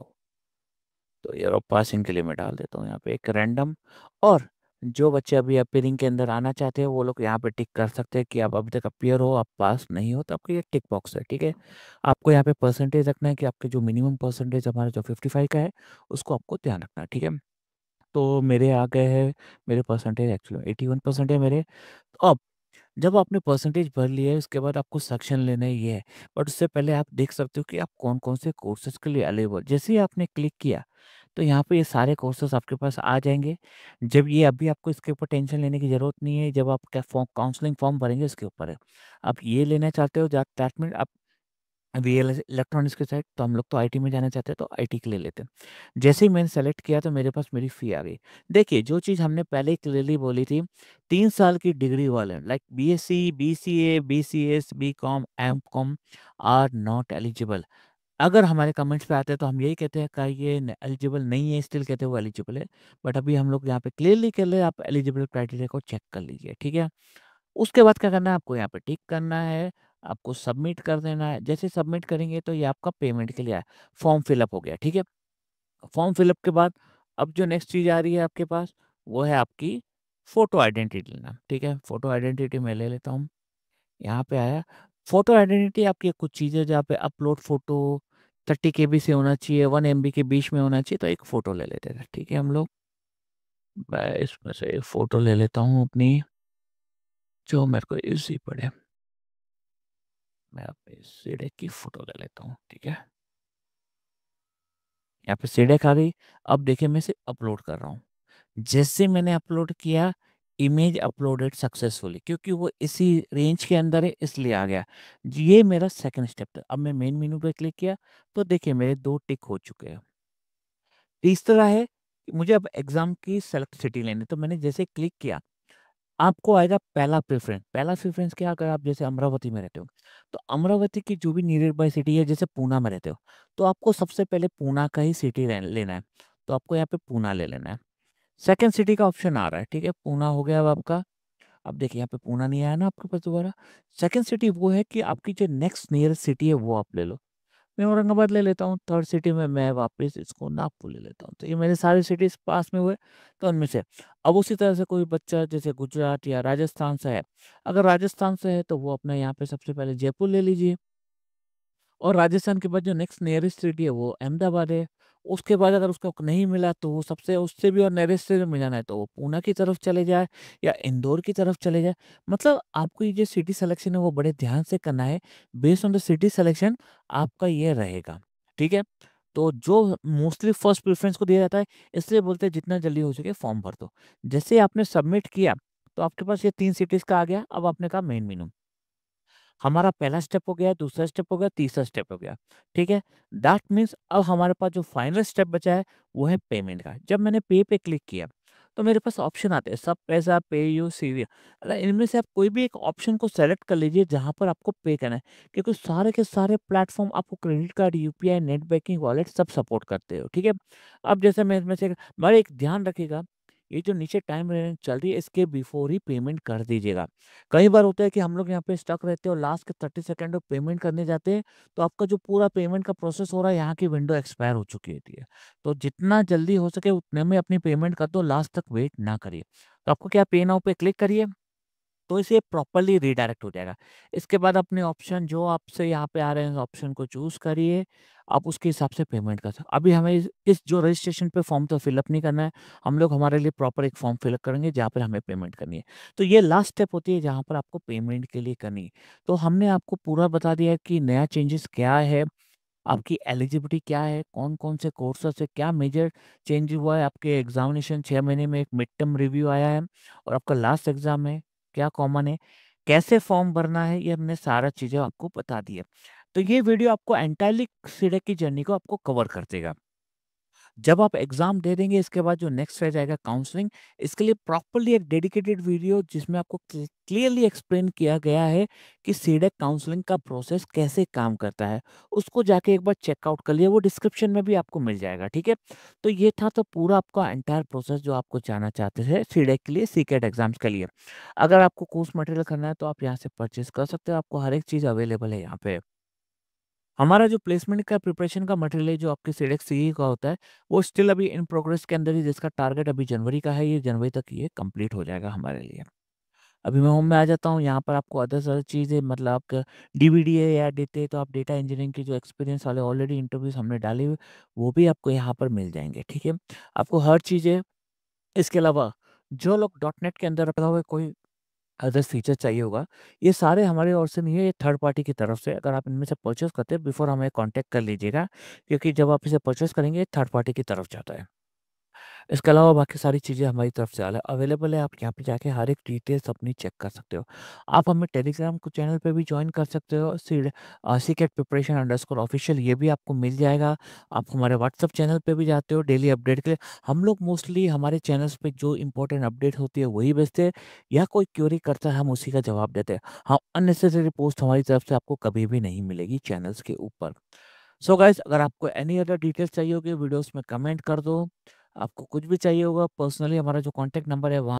तो ईयर ऑफ पासिंग के लिए मैं डाल देता हूँ यहाँ पे एक रैंडम। और जो बच्चे अभी अपीयरिंग के अंदर आना चाहते हैं वो लोग यहाँ पे टिक कर सकते हैं कि आप अभी तक अपीयर हो, आप पास नहीं हो, तो आपको ये टिक बॉक्स है, ठीक है। आपको यहाँ पे परसेंटेज रखना है कि आपके जो मिनिमम परसेंटेज हमारा जो 55 का है उसको आपको ध्यान रखना है, ठीक है। तो मेरे आ गए हैं, मेरे परसेंटेज एक्चुअली 81% है मेरे। तो अब जब आपने परसेंटेज भर लिया है उसके बाद आपको सेक्शन लेना है, ये है। बट उससे पहले आप देख सकते हो कि आप कौन कौन से कोर्सेज के लिए एलिजिबल, जैसे ही आपने क्लिक किया तो यहाँ पे ये सारे कोर्सेज आपके पास आ जाएंगे। जब ये अभी आपको इसके ऊपर टेंशन लेने की ज़रूरत नहीं है, जब आप क्या फॉर्म काउंसलिंग फॉर्म भरेंगे उसके ऊपर है। आप ये लेना चाहते हो दैट मीन आप वीएलएस इलेक्ट्रॉनिक्स के साइड, तो हम लोग तो आईटी में जाना चाहते हैं तो आईटी के ले लेते हैं। जैसे ही मैंने सेलेक्ट किया तो मेरे पास मेरी फ़ी आ गई। देखिए जो चीज़ हमने पहले ही क्लियरली बोली थी, 3 साल की डिग्री वाले like BSc, BCA, BCS, BCom, MCom are not eligible. अगर हमारे कमेंट्स पे आते हैं तो हम यही कहते हैं कि ये एलिजिबल नहीं है, स्टिल कहते हैं वो एलिजिबल है। बट अभी हम लोग यहाँ पे क्लियरली कर ले, आप एलिजिबल क्राइटेरिया को चेक कर लीजिए, ठीक है। उसके बाद क्या करना है, आपको यहाँ पे टिक करना है, आपको सबमिट कर देना है। जैसे सबमिट करेंगे तो ये आपका पेमेंट के लिए आया, फॉर्म फिलअप हो गया, ठीक है। फॉर्म फिलअप के बाद अब जो नेक्स्ट चीज़ आ रही है आपके पास, वो है आपकी फ़ोटो आइडेंटिटी लेना, ठीक है। फ़ोटो आइडेंटिटी मैं ले लेता हूँ, यहाँ पे आया। फ़ोटो आइडेंटिटी आपकी कुछ चीज़ें जहाँ पे अपलोड फ़ोटो 30 केबी से होना चाहिए, 1 एमबी के बीच में होना चाहिए, तो एक फ़ोटो ले लेते हैं, ठीक है हम लोग। मैं इसमें से एक फ़ोटो ले लेता हूँ अपनी, जो मेरे को ईज़ी पड़े। मैं अपने सीढ़े की फ़ोटो ले लेता हूँ, ठीक है। यहाँ पे सीढ़े आ गई। अब देखिए मैं इसे अपलोड कर रहा हूँ। जैसे मैंने अपलोड किया, इमेज अपलोडेड सक्सेसफुली, क्योंकि वो इसी रेंज के अंदर है इसलिए आ गया। ये मेरा सेकंड स्टेप था। अब मैं मेन मेनू पे क्लिक किया तो देखिए मेरे 2 टिक हो चुके हैं। तीसरा है कि मुझे अब एग्ज़ाम की सेलेक्ट सिटी लेनी है, तो मैंने जैसे क्लिक किया आपको आएगा पहला प्रेफ़रेंस क्या, अगर आप जैसे अमरावती में रहते हो, तो अमरावती की जो भी नियर बाय सिटी है, जैसे पूना में रहते हो, तो आपको सबसे पहले पूना का ही सिटी लेना है, तो आपको यहाँ पे पूना ले लेना है। सेकंड सिटी का ऑप्शन आ रहा है, ठीक है, पूना हो गया अब आपका। अब देखिए यहाँ पे पूना नहीं आया ना आपके पास दोबारा। सेकंड सिटी वो है कि आपकी जो नेक्स्ट नियरेस्ट सिटी है वो आप ले लो। मैं औरंगाबाद ले लेता हूँ, थर्ड सिटी में मैं वापस इसको नागपुर ले लेता हूँ। तो ये मेरे सारे सिटीज़ पास में हुए, तो उनमें से अब उसी तरह से कोई बच्चा जैसे गुजरात या राजस्थान से है, अगर राजस्थान से है तो वो अपना यहाँ पे सबसे पहले जयपुर ले लीजिए। और राजस्थान के बाद जो नेक्स्ट नियरेस्ट सिटी है वो अहमदाबाद है। उसके बाद अगर उसको नहीं मिला तो वो सबसे उससे भी और नियरेस्ट से मिल जाना है तो वो पूना की तरफ चले जाए या इंदौर की तरफ चले जाए। मतलब आपको ये जो सिटी सिलेक्शन है वो बड़े ध्यान से करना है। Based on the city selection आपका ये रहेगा, ठीक है? तो जो मोस्टली फर्स्ट प्रेफ़रेंस को दिया जाता है, इसलिए बोलते हैं जितना जल्दी हो सके फॉर्म भर दो। जैसे ही आपने सबमिट किया, तो आपके पास ये 3 सिटीज़ का आ गया। अब आपने कहा मेन मेनू। हमारा पहला स्टेप हो गया, दूसरा स्टेप हो गया, तीसरा स्टेप हो गया, ठीक है? दैट मीन्स अब हमारे पास जो फाइनल स्टेप बचा है, वो है पेमेंट का। जब मैंने पे पे क्लिक किया, तो मेरे पास ऑप्शन आते हैं, सब पैसा, पे यू, सीरियल। इनमें से आप कोई भी एक ऑप्शन को सेलेक्ट कर लीजिए जहाँ पर आपको पे करना है, क्योंकि सारे के सारे प्लेटफ़ॉर्म आपको credit card, UPI, net banking, wallet सब सपोर्ट करते हो, ठीक है? अब जैसे मैं इसमें से मगर एक ध्यान रखिएगा, ये जो नीचे टाइम रेंज चल रही है, इसके बिफ़ोर ही पेमेंट कर दीजिएगा। कई बार होता है कि हम लोग यहाँ पे स्टक रहते हैं और लास्ट के 30 सेकंड में पेमेंट करने जाते हैं, तो आपका जो पूरा पेमेंट का प्रोसेस हो रहा है, यहाँ की विंडो एक्सपायर हो चुकी होती है। तो जितना जल्दी हो सके उतने में अपनी पेमेंट कर दो, लास्ट तक वेट ना करिए। तो आपको क्या पे नाउ पे क्लिक करिए, तो इसे प्रॉपर्ली रीडायरेक्ट हो जाएगा। इसके बाद अपने ऑप्शन जो आपसे यहाँ पे आ रहे हैं, ऑप्शन को चूज़ करिए, आप उसके हिसाब से पेमेंट कर सकते। अभी हमें इस जो रजिस्ट्रेशन पे फॉर्म तो फिलअप नहीं करना है, हम लोग हमारे लिए प्रॉपर एक फॉर्म फिलअप करेंगे जहाँ पर हमें पेमेंट करनी है। तो ये लास्ट स्टेप होती है जहाँ पर आपको पेमेंट के लिए करनी है। तो हमने आपको पूरा बता दिया है कि नया चेंजेस क्या है, आपकी एलिजिबिलिटी क्या है, कौन-कौन से कोर्सेज़ है, क्या मेजर चेंज हुआ है, आपके एग्ज़ामिनेशन 6 महीने में एक मिड टर्म रिव्यू आया है और आपका लास्ट एग्ज़ाम है, क्या कॉमन है, कैसे फॉर्म भरना है, ये हमने सारा चीज़ें आपको बता दी है। तो ये वीडियो आपको एंटायरली सीडीएट की जर्नी को आपको कवर कर देगा। जब आप एग्ज़ाम दे देंगे इसके बाद जो नेक्स्ट फेज़ आएगा काउंसलिंग, इसके लिए प्रॉपर्ली एक डेडिकेटेड वीडियो जिसमें आपको क्लियरली एक्सप्लेन किया गया है कि सीडेक काउंसलिंग का प्रोसेस कैसे काम करता है। उसको जाके एक बार चेकआउट कर लिए, वो डिस्क्रिप्शन में भी आपको मिल जाएगा, ठीक है? तो ये था तो पूरा आपका एंटायर प्रोसेस जो आपको जानना चाहते थे सीडेक के लिए, सीकेट एग्ज़ाम्स के लिए। अगर आपको कोर्स मटेरियल करना है तो आप यहाँ से परचेज़ कर सकते हो, आपको हर एक चीज़ अवेलेबल है यहाँ पे। हमारा जो प्लेसमेंट का प्रिपरेशन का मटेरियल है, जो आपके सीडेक्स सीई का होता है, वो स्टिल अभी इन प्रोग्रेस के अंदर ही, जिसका टारगेट अभी जनवरी का है, ये जनवरी तक ये कंप्लीट हो जाएगा हमारे लिए। अभी मैं होम में आ जाता हूँ, यहाँ पर आपको अदर्स अदर चीज़ें मतलब आपका डीवीडी है या देते हैं तो आप डेटा इंजीनियरिंग की जो एक्सपीरियंस वाले ऑलरेडी इंटरव्यूज़ हमने डाले हुए, वो भी आपको यहाँ पर मिल जाएँगे, ठीक है? आपको हर चीज़ें इसके अलावा जो लोग डॉट नेट के अंदर रखा हुआ है कोई अदर्स फीचर चाहिए होगा, ये सारे हमारे ओर से नहीं है, ये थर्ड पार्टी की तरफ से। अगर आप इनमें से परचेज़ करते हैं, बिफ़ोर हमें कॉन्टैक्ट कर लीजिएगा, क्योंकि जब आप इसे परचेज़ करेंगे, ये थर्ड पार्टी की तरफ जाता है। इसके अलावा बाकी सारी चीज़ें हमारी तरफ से अवेलेबल है, आप यहाँ पे जाके हर एक डिटेल्स अपनी चेक कर सकते हो। आप हमें टेलीग्राम को चैनल पे भी जॉइन कर सकते हो, सीकेट प्रिपरेशन अंडरस्कोर ऑफिशियल, ये भी आपको मिल जाएगा। आप हमारे व्हाट्सएप चैनल पे भी जाते हो डेली अपडेट के लिए। हम लोग मोस्टली हमारे चैनल्स पे जो इंपॉर्टेंट अपडेट होती है वही भेजते हैं, या कोई क्वेरी करता है हम उसी का जवाब देते हैं। हाँ, अननेसेसरी पोस्ट हमारी तरफ से आपको कभी भी नहीं मिलेगी चैनल्स के ऊपर। सो गाइस, अगर आपको एनी अदर डिटेल्स चाहिए होगी वीडियोस में कमेंट कर दो। आपको कुछ भी चाहिए होगा पर्सनली, हमारा जो कॉन्टैक्ट नंबर है वहाँ